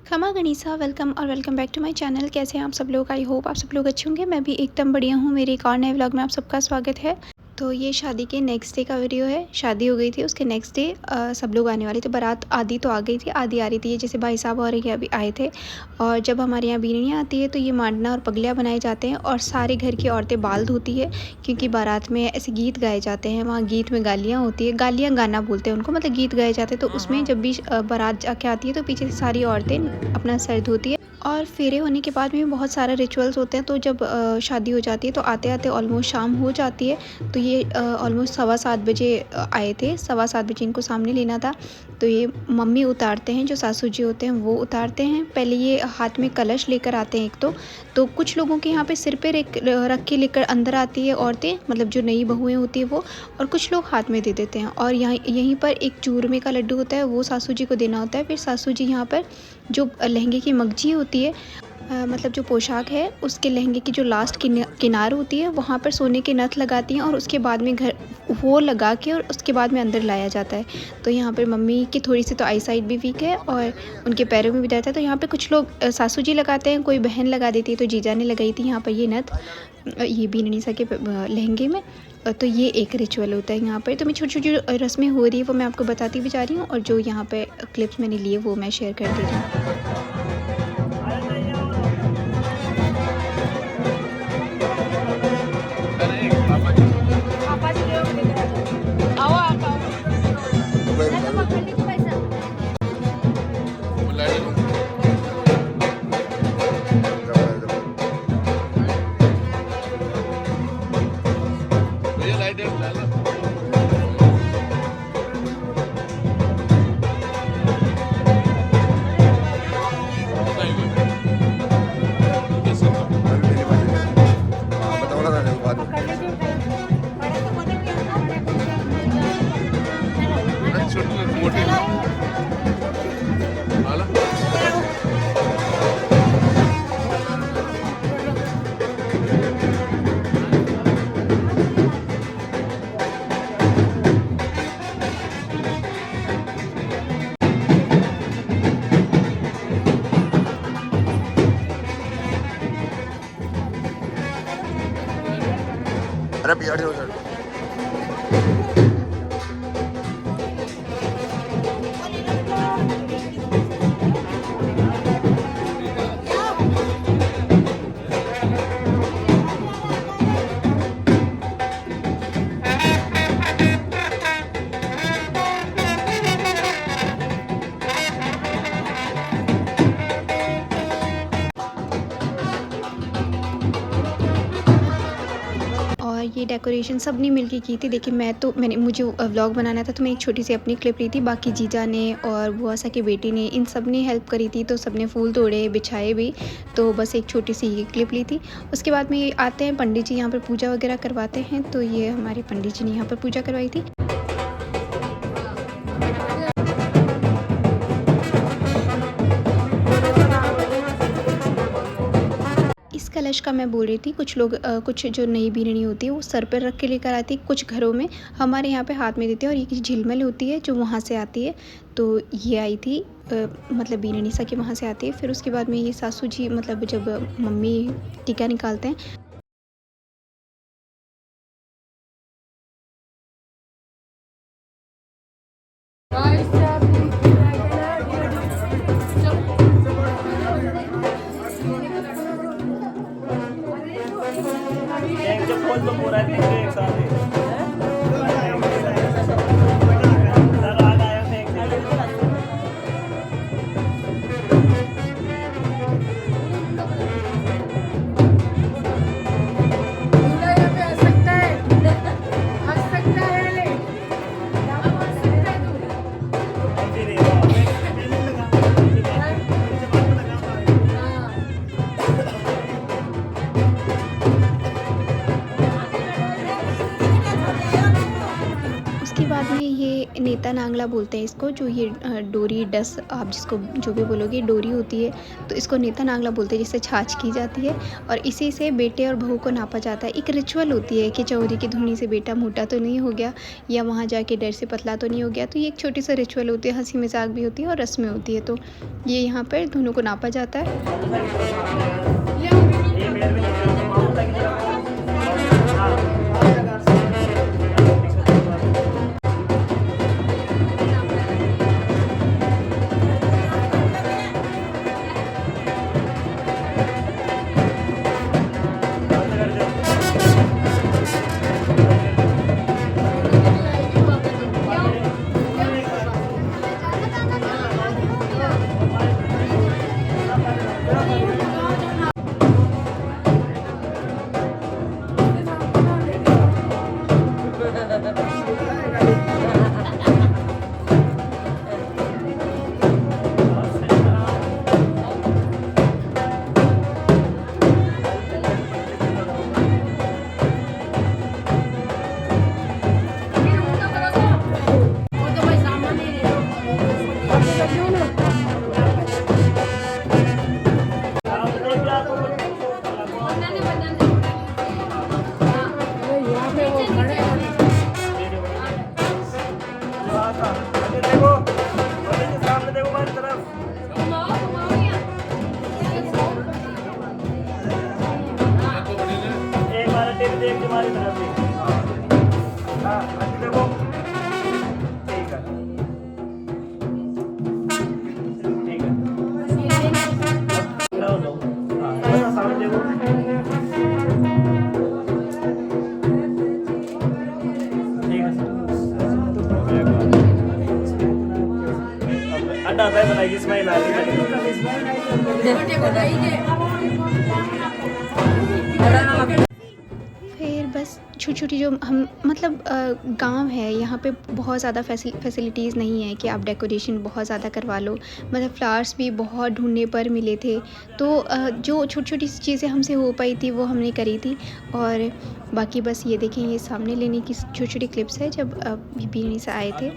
खमा गनीसा वेलकम और welcome back to my channel. कैसे हैं आप सब लोग? आई होप आप सब लोग अच्छे होंगे। मैं भी एकदम बढ़िया हूँ। मेरे एक और नए व्लॉग में आप सबका स्वागत है। तो ये शादी के नेक्स्ट डे का वीडियो है। शादी हो गई थी, उसके नेक्स्ट डे सब लोग आने वाले थे। बारात आधी तो आ गई थी, आधी आ रही थी। ये जैसे भाई साहब और ये अभी आए थे। और जब हमारे यहाँ बीनियाँ आती है तो ये मांडना और पगलियाँ बनाए जाते हैं और सारे घर की औरतें बाल धोती है, क्योंकि बारात में ऐसे गीत गाए जाते हैं। वहाँ गीत में गालियाँ होती है, गालियाँ गाना बोलते हैं उनको, मतलब गीत गाए जाते हैं। तो उसमें जब भी बारात जाके आती है तो पीछे से सारी औरतें अपना सर धोती है। और फेरे होने के बाद में बहुत सारे रिचुअल्स होते हैं। तो जब शादी हो जाती है तो आते आते ऑलमोस्ट शाम हो जाती है। तो ये ऑलमोस्ट 7:15 बजे आए थे। 7:15 बजे इनको सामने लेना था। तो ये मम्मी उतारते हैं, जो सासू जी होते हैं वो उतारते हैं। पहले ये हाथ में कलश लेकर आते हैं एक तो कुछ लोगों के यहाँ पे सिर पे रख के लेकर अंदर आती है औरतें, मतलब जो नई बहुएँ होती है वो। और कुछ लोग हाथ में दे देते हैं। और यहाँ यहीं पर एक चूरमे का लड्डू होता है, वो सासू जी को देना होता है। फिर सासू जी यहाँ पर जो लहंगे की मगजी होती है, मतलब जो पोशाक है उसके लहंगे की जो लास्ट किनार होती है, वहाँ पर सोने के नथ लगाती हैं। और उसके बाद में घर वो लगा के और उसके बाद में अंदर लाया जाता है। तो यहाँ पर मम्मी की थोड़ी सी तो आई साइट भी वीक है और उनके पैरों में भी दर्द है। तो यहाँ पे कुछ लोग सासू जी लगाते हैं, कोई बहन लगा देती है। तो जीजा ने लगाई थी यहाँ पर ये नथ, ये बीननीसा के लहंगे में। तो ये एक रिचुअल होता है यहाँ पर। तो मैं छोटी छोटी जो रस्में हो रही है वो मैं आपको बताती भी जा रही हूँ, और जो यहाँ पे क्लिप्स मैंने लिए वो मैं शेयर कर दे रही हूँ। अरे बिहार ये डेकोरेशन सब ने मिलके की थी। देखिए मैंने मुझे व्लॉग बनाना था तो मैं एक छोटी सी अपनी क्लिप ली थी। बाकी जीजा ने और बुआ सा की बेटी ने, इन सब ने हेल्प करी थी। तो सब ने फूल तोड़े, बिछाए भी। तो बस एक छोटी सी ये क्लिप ली थी। उसके बाद में ये आते हैं पंडित जी, यहाँ पर पूजा वगैरह करवाते हैं। तो ये हमारे पंडित जी ने यहाँ पर पूजा करवाई थी। इस कलश का मैं बोल रही थी, कुछ लोग कुछ जो नई बीननी होती है वो सर पर रख के लेकर आती है। कुछ घरों में हमारे यहाँ पे हाथ में देते हैं। और ये झिलमिल होती है जो वहाँ से आती है। तो ये आई थी मतलब बीननीसा के वहाँ से आती है। फिर उसके बाद में ये सासू जी, मतलब जब मम्मी टीका निकालते हैं। एक साथ नेता नांगला बोलते हैं इसको, जो ये डोरी डस आप जिसको जो भी बोलोगे डोरी होती है, तो इसको नेता नांगला बोलते हैं, जिससे छाछ की जाती है और इसी से बेटे और बहू को नापा जाता है। एक रिचुअल होती है कि चौरी की धुनी से बेटा मोटा तो नहीं हो गया या वहाँ जाके डर से पतला तो नहीं हो गया, तो ये एक छोटी सा रिचुअल होती है, हंसी मजाक भी होती है और रस्में होती है। तो ये यहाँ पर दोनों को नापा जाता है। हमारी तरफ से हाँ अच्छी देखो ठीक है ठीक है हाँ सामने देखो ठीक है अंडा आता है बनाइए स्माइल आ रही है। फिर बस छोटी छोटी जो हम मतलब गांव है यहाँ पे बहुत ज़्यादा फैसिलिटीज़ नहीं है कि आप डेकोरेशन बहुत ज़्यादा करवा लो, मतलब फ्लावर्स भी बहुत ढूंढने पर मिले थे, तो जो छोटी छोटी चीज़ें हमसे हो पाई थी वो हमने करी थी। और बाकी बस ये देखें, ये सामने लेने की छोटी छोटी क्लिप्स है जब बीनी से आए थे।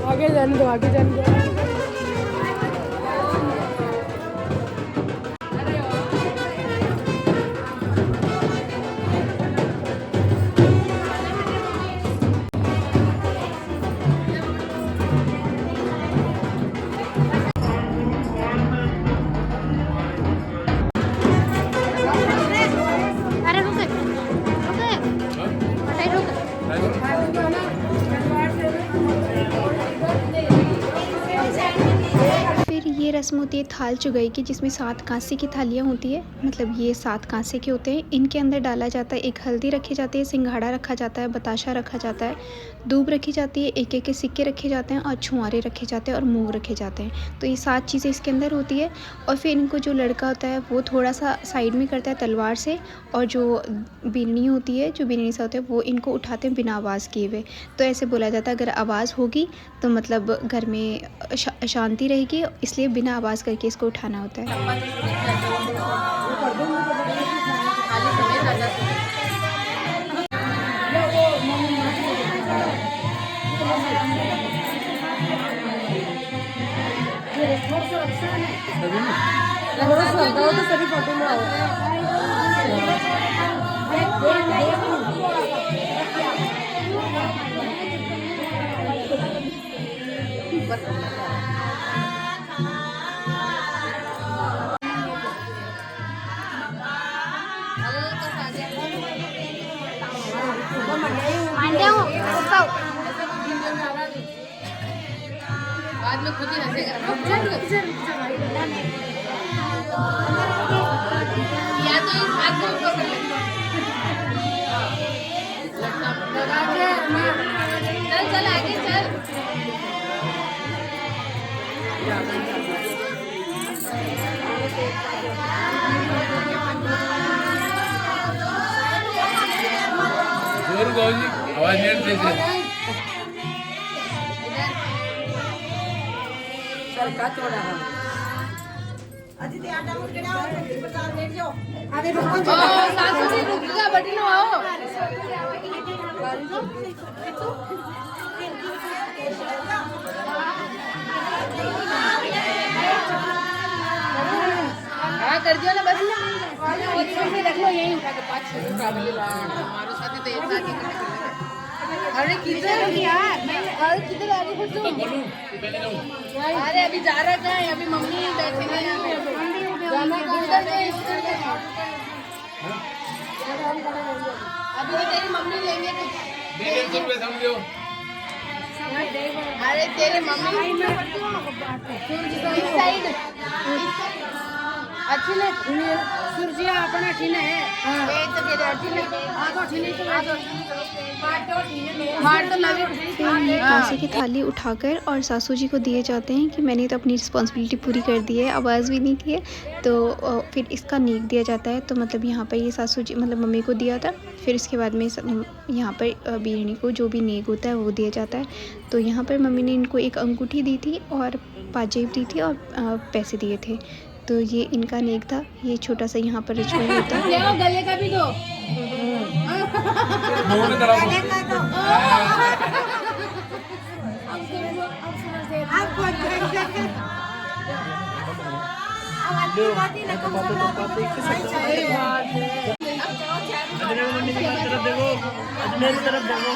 आगे जाने दो, आगे जाने दो। अरे रुक फिर ये रस्म होती है थाल चुगाई की, जिसमें 7 कांसे की थालियाँ होती है, मतलब ये 7 कांसे के होते हैं। इनके अंदर डाला जाता है, एक हल्दी रखी जाती है, सिंघाड़ा रखा जाता है, बताशा रखा जाता है, दूब रखी जाती है, एक एक के सिक्के रखे जाते हैं और छुआरे रखे जाते हैं और मूंग रखे जाते हैं। तो ये 7 चीज़ें इसके अंदर होती है। और फिर इनको जो लड़का होता है वो थोड़ा सा साइड में करता है तलवार से, और जो बीननी होती है, जो बीननी सा होता है, वो इनको उठाते हैं बिना आवाज़ किए हुए। तो ऐसे बोला जाता है अगर आवाज़ होगी तो मतलब घर में अशांति रहेगी, इसलिए बिना आवाज़ करके इसको उठाना होता है। सभी फोटो में बाद में खुद ही हंसेगा। या तो इस हाथ को ऊपर कर ले। चल चल आगे चल। जोर गाओ जी, आवाज नहीं आ रही है। सासू जी रुक जा बटी नो आओ हाँ कर दियो ना बस रख लो यहीं उठा के 5-6 हमारे साथ तो एक साथ ही अरे किधर यार अरे किधर आ रही हो तुम अरे अभी जा रहा है अभी मम्मी बैठे हैं यहाँ पे जाना उधर नहीं अभी तो तेरी मम्मी लेंगे कुछ अरे तेरी मम्मी इस साइड अच्छी ने सुरजिया अपना ठीने है ए तो के ठीने आ तो ठीने तो मार तो लगे पैसे की थाली उठाकर और सासू जी को दिए जाते हैं कि मैंने तो अपनी रिस्पॉन्सिबिलिटी पूरी कर दी है, आवाज़ भी नहीं की है। तो फिर इसका नेक दिया जाता है। तो मतलब यहाँ पर ये सासू जी मतलब मम्मी को दिया था। फिर इसके बाद में यहाँ पर बीरनी को जो भी नेक होता है वो दिया जाता है। तो यहाँ पर मम्मी ने इनको एक अंगूठी दी थी और पाजेब दी थी और पैसे दिए थे। तो ये इनका नेक था। ये छोटा सा यहाँ पर रिचुअल होता है। गले का भी दो मेरी तरफ देखो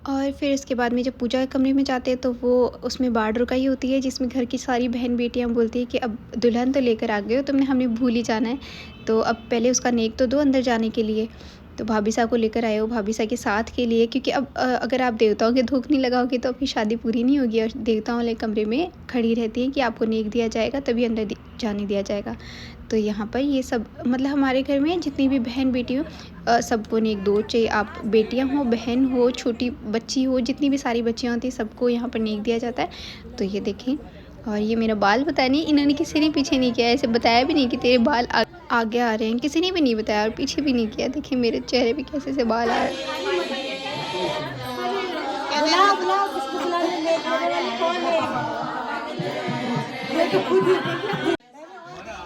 और फिर इसके बाद में जब पूजा के कमरे में जाते हैं तो वो उसमें बाढ़ रुकाई होती है, जिसमें घर की सारी बहन बेटियां बोलती है कि अब दुल्हन तो लेकर आ गए हो तुमने, हमने भूल ही जाना है, तो अब पहले उसका नेक तो दो अंदर जाने के लिए। तो भाभी साहब को लेकर आए हो, भाभी साहब के साथ के लिए, क्योंकि अब अगर आप देवताओं के धूप नहीं लगाओगे तो अपनी शादी पूरी नहीं होगी। और देवताओं वाले कमरे में खड़ी रहती हैं कि आपको नेक दिया जाएगा तभी अंदर जाने दिया जाएगा। तो यहाँ पर ये सब मतलब हमारे घर में जितनी भी बहन बेटी हो सबको नेक दो, चाहे आप बेटियाँ हो, बहन हो, छोटी बच्ची हो, जितनी भी सारी बच्चियाँ होती हैं सबको यहाँ पर नेक दिया जाता है। तो ये देखें, और ये मेरा बाल बताया नहीं, इन्होंने किसी ने पीछे नहीं किया, ऐसे बताया भी नहीं कि तेरे बाल आगे आ रहे हैं, किसी ने भी नहीं बताया और पीछे भी नहीं किया। देखिए मेरे चेहरे पे कैसे से बाल आ रहे हैं।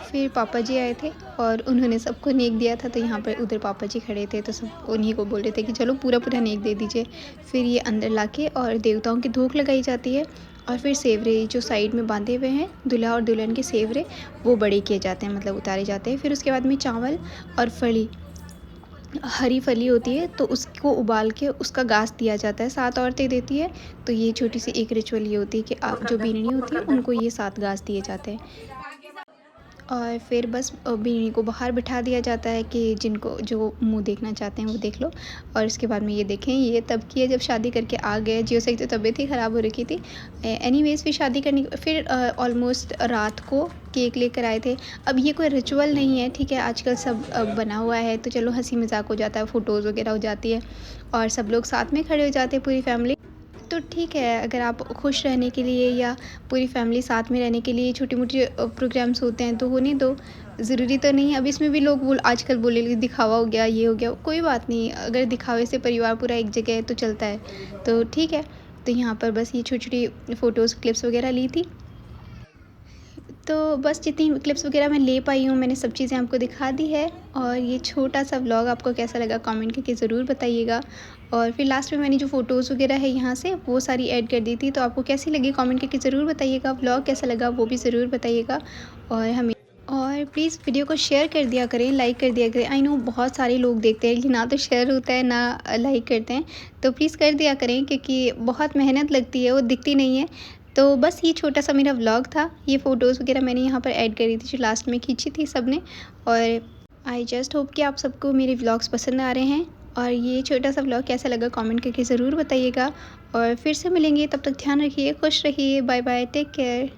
फिर पापा जी आए थे और उन्होंने सबको नेक दिया था। तो यहाँ पर उधर पापा जी खड़े थे तो सब उन्हीं को बोल रहे थे कि चलो पूरा पूरा नेक दे दीजिए। फिर ये अंदर लाके और देवताओं की धूप लगाई जाती है। और फिर सेवरे जो साइड में बांधे हुए हैं दूल्हा और दुल्हन के सेवरे, वो बड़े किए जाते हैं, मतलब उतारे जाते हैं। फिर उसके बाद में चावल और फली, हरी फली होती है तो उसको उबाल के उसका घास दिया जाता है, 7 औरतें देती है। तो ये छोटी सी एक रिचुअल ये होती है कि आप जो बीरनी होती है उनको ये 7 घास दिए जाते हैं। और फिर बस बीरनी को बाहर बिठा दिया जाता है कि जिनको जो मुंह देखना चाहते हैं वो देख लो। और इसके बाद में ये देखें, ये तब की है जब शादी करके आ गए। जियो से तो तबीयत ही ख़राब हो रखी थी। एनीवेज फिर शादी करने फिर ऑलमोस्ट रात को केक लेकर आए थे। अब ये कोई रिचुअल नहीं है, ठीक है, आजकल सब बना हुआ है तो चलो हंसी मजाक हो जाता है, फ़ोटोज़ वगैरह हो जाती है और सब लोग साथ में खड़े हो जाते हैं पूरी फैमिली। तो ठीक है, अगर आप खुश रहने के लिए या पूरी फैमिली साथ में रहने के लिए छोटी मोटी प्रोग्राम्स होते हैं तो होने दो, ज़रूरी तो नहीं। अब इसमें भी लोग आजकल बोले दिखावा हो गया, ये हो गया, कोई बात नहीं। अगर दिखावे से परिवार पूरा एक जगह है तो चलता है, तो ठीक है। तो यहाँ पर बस ये छोटी छोटी फ़ोटोज़ क्लिप्स वगैरह ली थी। तो बस जितनी क्लिप्स वगैरह मैं ले पाई हूँ मैंने सब चीज़ें आपको दिखा दी है। और ये छोटा सा व्लॉग आपको कैसा लगा कमेंट करके ज़रूर बताइएगा। और फिर लास्ट में मैंने जो फ़ोटोज़ वगैरह है यहाँ से वो सारी ऐड कर दी थी, तो आपको कैसी लगी कमेंट करके ज़रूर बताइएगा। व्लॉग कैसा लगा वो भी ज़रूर बताइएगा। और प्लीज़ वीडियो को शेयर कर दिया करें, लाइक कर दिया करें। आई नो बहुत सारे लोग देखते हैं कि ना तो शेयर होता है ना लाइक करते हैं, तो प्लीज़ कर दिया करें क्योंकि बहुत मेहनत लगती है, वो दिखती नहीं है। तो बस ये छोटा सा मेरा व्लॉग था। ये फ़ोटोज़ वगैरह मैंने यहाँ पर ऐड करी थी जो लास्ट में खींची थी सब ने। और आई जस्ट होप कि आप सबको मेरे व्लॉग्स पसंद आ रहे हैं। और ये छोटा सा व्लॉग कैसा लगा कमेंट करके ज़रूर बताइएगा। और फिर से मिलेंगे, तब तक ध्यान रखिए, खुश रहिए, बाय बाय, टेक केयर।